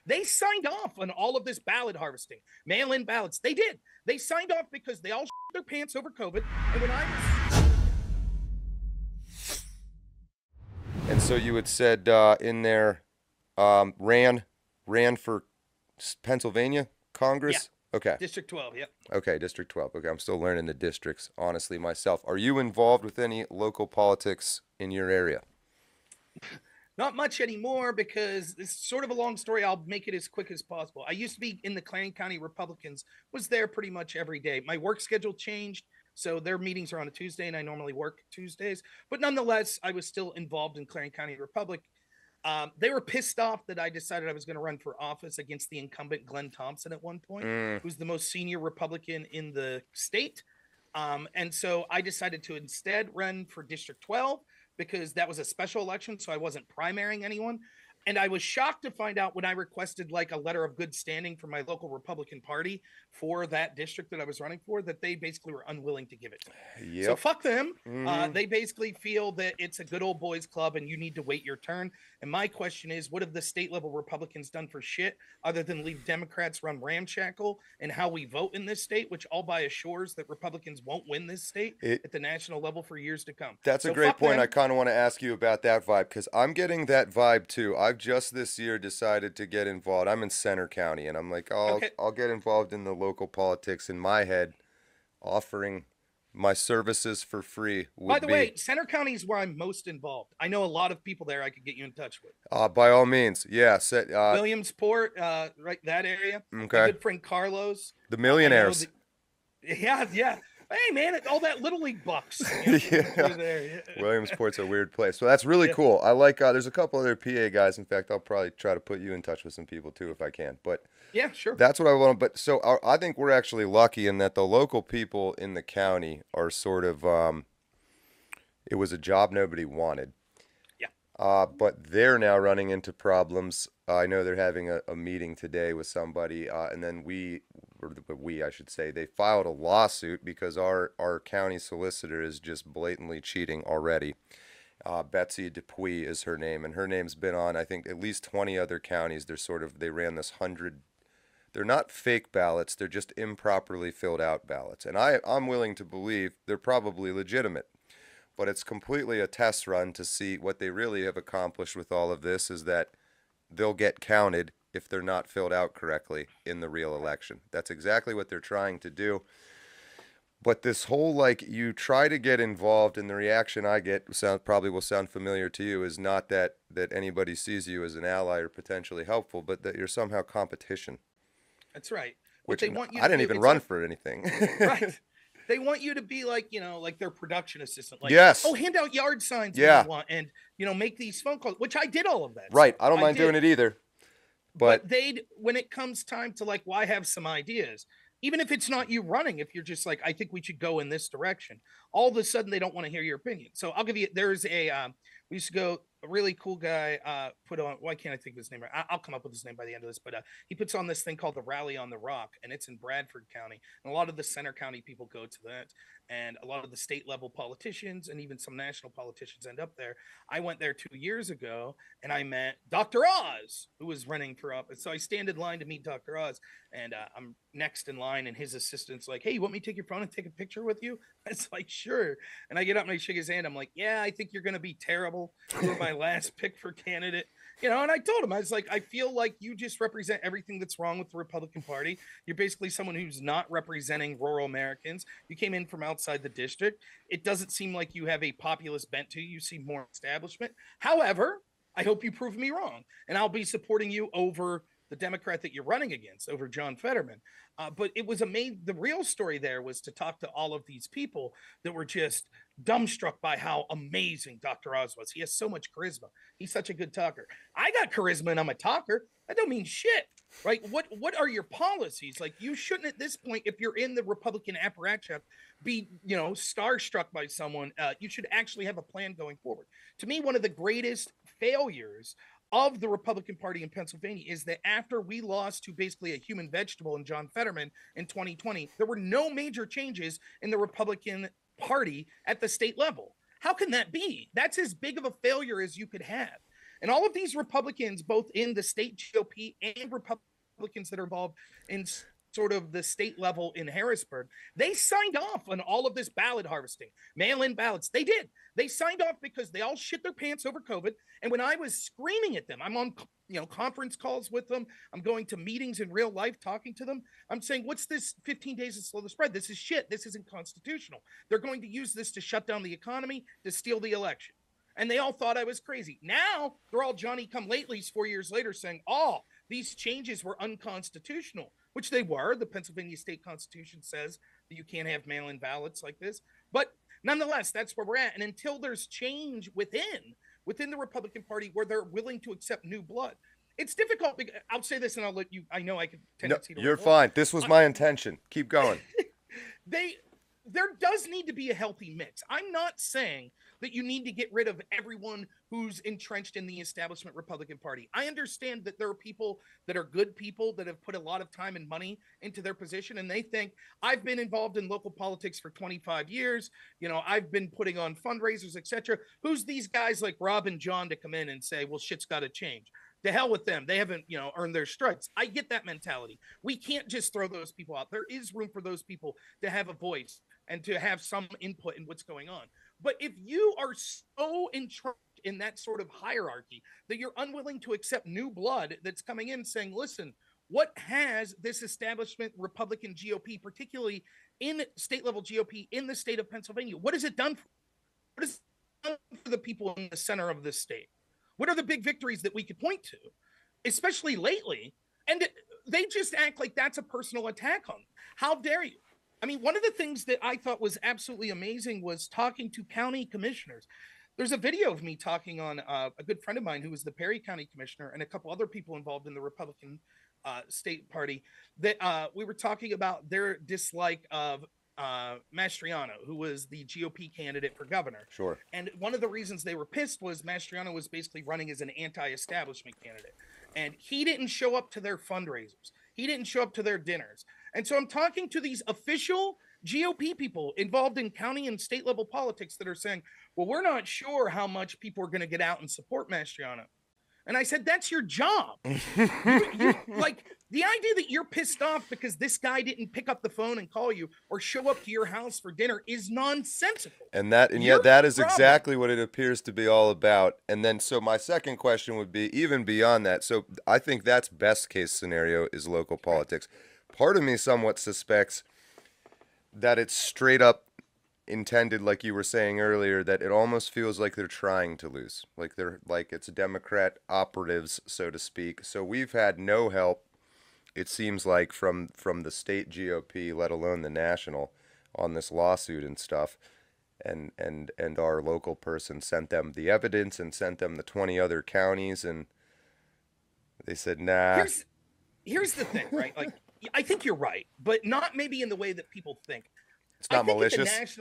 They signed off on all of this ballot harvesting, mail-in ballots. They did. They signed off because they all shit their pants over COVID. And when I was And so you had said in there, ran for Pennsylvania yeah, Congress. Okay. District 12, yep. Okay, District 12. Okay, I'm still learning the districts, honestly, myself. Are you involved with any local politics in your area? Not much anymore because it's sort of a long story. I'll make it as quick as possible. I used to be in the Clarion County Republicans, was there pretty much every day. My work schedule changed, so their meetings are on a Tuesday, and I normally work Tuesdays. But nonetheless, I was still involved in Clarion County Republic. They were pissed off that I decided I was going to run for office against the incumbent Glenn Thompson at one point, Mm, who's the most senior Republican in the state. And so I decided to instead run for District 12 because that was a special election. So I wasn't primarying anyone. And I was shocked to find out when I requested like a letter of good standing from my local Republican Party for that district that I was running for, that they basically were unwilling to give it to me. So yep. fuck them. Hmm. They basically feel that it's a good old boys club and you need to wait your turn. And my question is, what have the state level Republicans done for shit other than leave Democrats run ramshackle and how we vote in this state, which all by assures that Republicans won't win this state It at the national level for years to come. That's a So great fuck point. I them. kind of want to ask you about that vibe because I'm getting that vibe too. I've just this year decided to get involved. I'm in Center County, and I'm like, oh, Okay. I'll get involved in the local politics. In my head, offering my services for free By would the be, way, Center County is where I'm most involved. I know a lot of people there I could get you in touch with. by all means, yeah. Williamsport, right, that area. My Okay, good friend Carlos. the I know millionaires. that. Yeah, yeah. Hey, man, all that little league bucks. Yeah, Through there. Williamsport's a weird place. So that's really Yeah, cool. I like. There's a couple other PA guys. In fact, I'll probably try to put you in touch with some people too if I can. But yeah, sure. that's what I want. But so I think we're actually lucky in that the local people in the county are sort of. It was a job nobody wanted. Yeah. But they're now running into problems. I know they're having a meeting today with somebody, and then I should say, they filed a lawsuit because our county solicitor is just blatantly cheating already. Betsy Dupuy is her name, and her name's been on, I think, at least 20 other counties. They ran this 100. They're not fake ballots, they're just improperly filled out ballots. And I'm willing to believe they're probably legitimate. But it's completely a test run to see what they really have accomplished with all of this is that they'll get counted if they're not filled out correctly in the real election. That's exactly what they're trying to do. But this whole like you try to get involved, and the reaction I get probably will sound familiar to you is not that anybody sees you as an ally or potentially helpful, but that you're somehow competition. That's right. What Which they want you I to didn't do, even it's run like, for anything. right. They want you to be like, like their production assistant. Like, oh, Yes. hand out yard signs when you Yeah. want and, make these phone calls, which I did all of that Right. stuff. I don't I mind doing did. it either. But But when it comes time to like, why have some ideas, even if it's not you running, if you're just like, I think we should go in this direction, all of a sudden they don't want to hear your opinion. So I'll give you, there's we used to go, a really cool guy put on, why can't I think of his name? I'll come up with his name by the end of this, but he puts on this thing called the Rally on the Rock, and it's in Bradford County. And a lot of the Center County people go to that. And a lot of the state level politicians and even some national politicians end up there. I went there 2 years ago and I met Dr. Oz, who was running for office. So I stand in line to meet Dr. Oz, and I'm next in line, and his assistant's like, "Hey, you want me to take your phone and take a picture with you?" It's like, "Sure." And I get up and I shake his hand. I'm like, "Yeah, I think you're going to be terrible. You were my last pick for candidate." And I told him, I was like, I feel like you just represent everything that's wrong with the Republican Party. You're basically someone who's not representing rural Americans. You came in from outside the district. It doesn't seem like you have a populist bent to you. You seem more establishment. However, I hope you prove me wrong, and I'll be supporting you over the Democrat that you're running against, over John Fetterman. But it was amazing. The real story there was to talk to all of these people that were just dumbstruck by how amazing Dr. Oz was. He has so much charisma. He's such a good talker. I got charisma and I'm a talker. That don't mean shit, right? What are your policies? Like, you shouldn't at this point, if you're in the Republican apparatus, be starstruck by someone. You should actually have a plan going forward. To me, one of the greatest failures of the Republican Party in Pennsylvania is that after we lost to basically a human vegetable in John Fetterman in 2020, there were no major changes in the Republican Party at the state level. How can that be? That's as big of a failure as you could have. And all of these Republicans, both in the state GOP and Republicans that are involved in sort of the state level in Harrisburg, they signed off on all of this ballot harvesting, mail-in ballots. They did. They signed off because they all shit their pants over COVID. And when I was screaming at them, I'm on conference calls with them. I'm going to meetings in real life talking to them. I'm saying, what's this 15 days to slow the spread? This is shit. This isn't constitutional. They're going to use this to shut down the economy, to steal the election. And they all thought I was crazy. Now they're all Johnny come latelys 4 years later saying, oh, these changes were unconstitutional, which they were. The Pennsylvania state constitution says that you can't have mail-in ballots like this. But nonetheless, that's where we're at. And until there's change within the Republican Party where they're willing to accept new blood, it's difficult. I'll say this and I'll let you, I know I could tendency to. You're fine. This was my intention. Keep going. There does need to be a healthy mix. I'm not saying that you need to get rid of everyone who's entrenched in the establishment Republican Party. I understand that there are people that are good people that have put a lot of time and money into their position, and they think, I've been involved in local politics for 25 years. I've been putting on fundraisers, etc. Who's these guys like Rob and John to come in and say, well, shit's got to change? To hell with them. They haven't, earned their stripes. I get that mentality. We can't just throw those people out. There is room for those people to have a voice and to have some input in what's going on. But if you are so entrenched in that sort of hierarchy that you're unwilling to accept new blood that's coming in saying, listen, what has this establishment Republican GOP, particularly in state level GOP in the state of Pennsylvania, what has it done for the people in the center of this state? What are the big victories that we could point to, especially lately? And they just act like that's a personal attack on them. How dare you? I mean, one of the things that I thought was absolutely amazing was talking to county commissioners. There's a video of me talking on a good friend of mine who was the Perry County commissioner and a couple other people involved in the Republican state party that we were talking about their dislike of Mastriano, who was the GOP candidate for governor. Sure. And one of the reasons they were pissed was Mastriano was basically running as an anti-establishment candidate. And he didn't show up to their fundraisers. He didn't show up to their dinners. And so I'm talking to these official GOP people involved in county and state level politics that are saying, well, we're not sure how much people are going to get out and support Mastriano. And I said, that's your job. Like, the idea that you're pissed off because this guy didn't pick up the phone and call you or show up to your house for dinner is nonsensical. And yet that is exactly what it appears to be all about. And then, so my second question would be even beyond that. So I think that's best case scenario is local politics. Part of me somewhat suspects that it's straight up intended, like you were saying earlier, that it almost feels like they're trying to lose, like it's Democrat operatives, so to speak. So we've had no help, it seems like, from the state GOP, let alone the national, on this lawsuit and stuff. And our local person sent them the evidence and sent them the 20 other counties, and they said, nah. Here's the thing, right? Like, I think you're right, but not maybe in the way that people think. It's not malicious.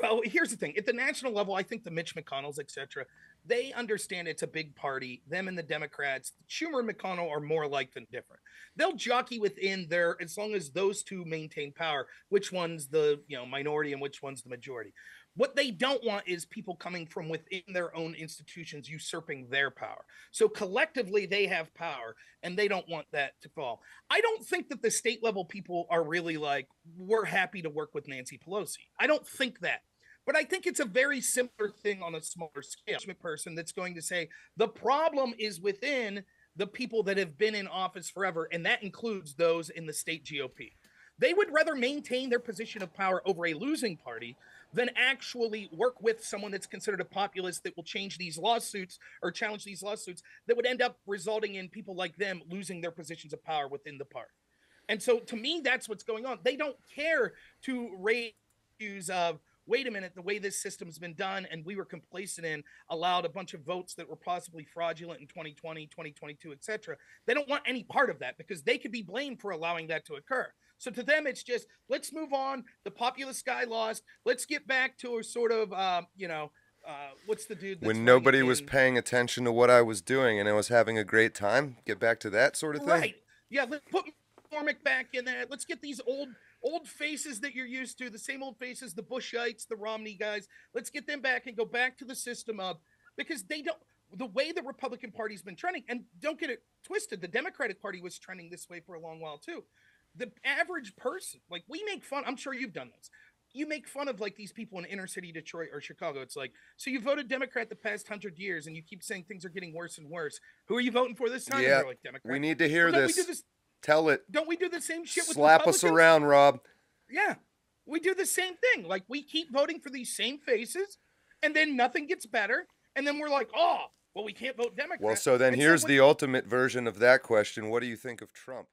Well, here's the thing. At the national level, I think the Mitch McConnells, et cetera, they understand it's a big party. Them and the Democrats, Schumer and McConnell, are more alike than different. They'll jockey within their, as long as those two maintain power, which one's the minority and which one's the majority. What they don't want is people coming from within their own institutions usurping their power. So collectively, they have power, and they don't want that to fall. I don't think that the state level people are really like, we're happy to work with Nancy Pelosi. I don't think that. But I think it's a very similar thing on a smaller scale. Person that's going to say the problem is within the people that have been in office forever, and that includes those in the state GOP. They would rather maintain their position of power over a losing party than actually work with someone that's considered a populist that will change these lawsuits or challenge these lawsuits that would end up resulting in people like them losing their positions of power within the party. And so to me, that's what's going on. They don't care to raise issues of, wait a minute, the way this system's been done and we were complacent in allowed a bunch of votes that were possibly fraudulent in 2020, 2022, et cetera. They don't want any part of that because they could be blamed for allowing that to occur. So to them, it's just, let's move on. The populist guy lost. Let's get back to a sort of, what's the dude? When nobody was paying attention to what I was doing and I was having a great time, get back to that sort of thing. Right. Yeah, let's put McCormick back in there. Let's get these old faces that you're used to, the same old faces, the Bushites, the Romney guys. Let's get them back and go back to the system of, because the way the Republican Party's been trending, and don't get it twisted, the Democratic Party was trending this way for a long while too. The average person, like we make fun, I'm sure you've done this. You make fun of like these people in inner city Detroit or Chicago. It's like, so you voted Democrat the past 100 years and you keep saying things are getting worse and worse. Who are you voting for this time? And Yeah, they're like, Democrat. we need to hear Well, this. Tell it. don't we do the same shit with Slap us Republicans? around, Rob. Yeah. We do the same thing. Like we keep voting for these same faces and then nothing gets better. And then we're like, oh, well, we can't vote Democrat. Well, so then And here's so the ultimate version of that question. What do you think of Trump?